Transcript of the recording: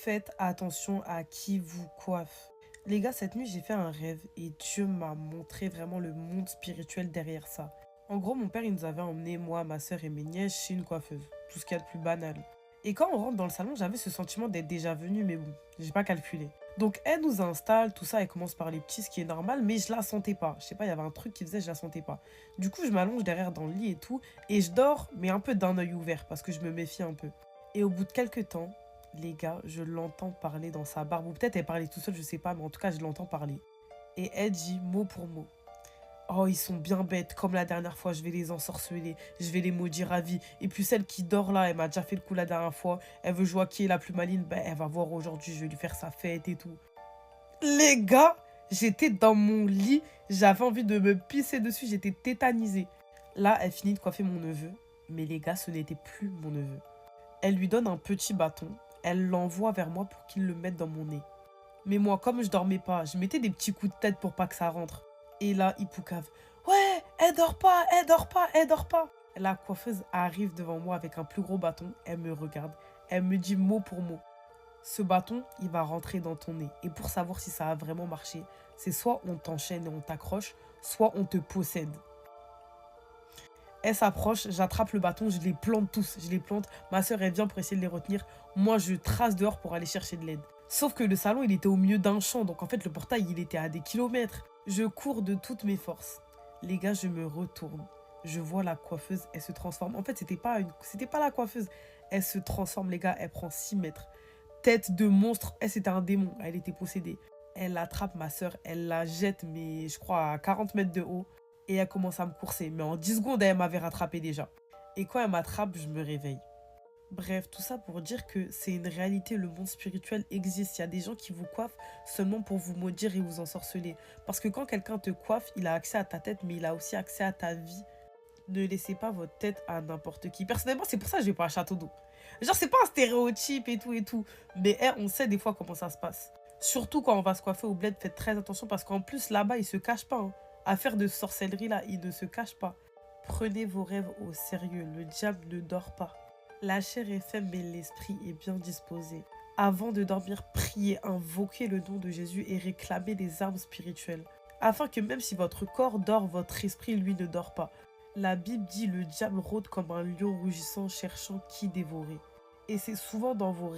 Faites attention à qui vous coiffe. Les gars, cette nuit, j'ai fait un rêve et Dieu m'a montré vraiment le monde spirituel derrière ça. En gros, mon père, il nous avait emmené, moi, ma soeur et mes nièces, chez une coiffeuse. Tout ce qu'il y a de plus banal. Et quand on rentre dans le salon, j'avais ce sentiment d'être déjà venu, mais bon, j'ai pas calculé. Donc, elle nous installe, tout ça, elle commence par les petits, ce qui est normal, mais je la sentais pas. Je sais pas, il y avait un truc qui faisait, je la sentais pas. Du coup, je m'allonge derrière dans le lit et tout, et je dors, mais un peu d'un œil ouvert, parce que je me méfie un peu. Et au bout de quelques temps, les gars, je l'entends parler dans sa barbe. Ou peut-être elle parlait tout seule, je sais pas, mais en tout cas, je l'entends parler. Et elle dit mot pour mot. Oh, ils sont bien bêtes, comme la dernière fois, je vais les ensorceler, je vais les maudire à vie. Et puis celle qui dort là, elle m'a déjà fait le coup la dernière fois, elle veut jouer à qui est la plus maligne, ben elle va voir aujourd'hui, je vais lui faire sa fête et tout. Les gars, j'étais dans mon lit, j'avais envie de me pisser dessus, j'étais tétanisée. Là, elle finit de coiffer mon neveu, mais les gars, ce n'était plus mon neveu. Elle lui donne un petit bâton, elle l'envoie vers moi pour qu'il le mette dans mon nez. Mais moi, comme je dormais pas, je mettais des petits coups de tête pour pas que ça rentre. Et là, il poucave. Ouais, elle dort pas, elle dort pas, elle dort pas. La coiffeuse arrive devant moi avec un plus gros bâton, elle me regarde, elle me dit mot pour mot. Ce bâton, il va rentrer dans ton nez. Et pour savoir si ça a vraiment marché, c'est soit on t'enchaîne et on t'accroche, soit on te possède. Elle s'approche, j'attrape le bâton, je les plante tous, je les plante. Ma soeur, elle vient pour essayer de les retenir. Moi, je trace dehors pour aller chercher de l'aide. Sauf que le salon, il était au milieu d'un champ, donc en fait, le portail, il était à des kilomètres. Je cours de toutes mes forces. Les gars, je me retourne. Je vois la coiffeuse, elle se transforme. En fait, c'était pas la coiffeuse. Elle se transforme, les gars, elle prend 6 mètres. Tête de monstre, elle, c'était un démon, elle était possédée. Elle attrape ma soeur, elle la jette, mais je crois à 40 mètres de haut. Et elle commence à me courser. Mais en 10 secondes, elle m'avait rattrapé déjà. Et quand elle m'attrape, je me réveille. Bref, tout ça pour dire que c'est une réalité, le monde spirituel existe. Il y a des gens qui vous coiffent seulement pour vous maudire et vous ensorceler. Parce que quand quelqu'un te coiffe, il a accès à ta tête, mais il a aussi accès à ta vie. Ne laissez pas votre tête à n'importe qui. Personnellement, c'est pour ça que je vais pas à Château d'eau. Genre, c'est pas un stéréotype et tout et tout. Mais on sait des fois comment ça se passe. Surtout quand on va se coiffer au bled, faites très attention parce qu'en plus, là-bas, ils se cachent pas. Hein. Affaire de sorcellerie, là, ils ne se cachent pas. Prenez vos rêves au sérieux. Le diable ne dort pas. La chair est faible, mais l'esprit est bien disposé. Avant de dormir, priez, invoquez le nom de Jésus et réclamez des armes spirituelles. Afin que même si votre corps dort, votre esprit, lui, ne dort pas. La Bible dit le diable rôde comme un lion rugissant cherchant qui dévorer. Et c'est souvent dans vos rêves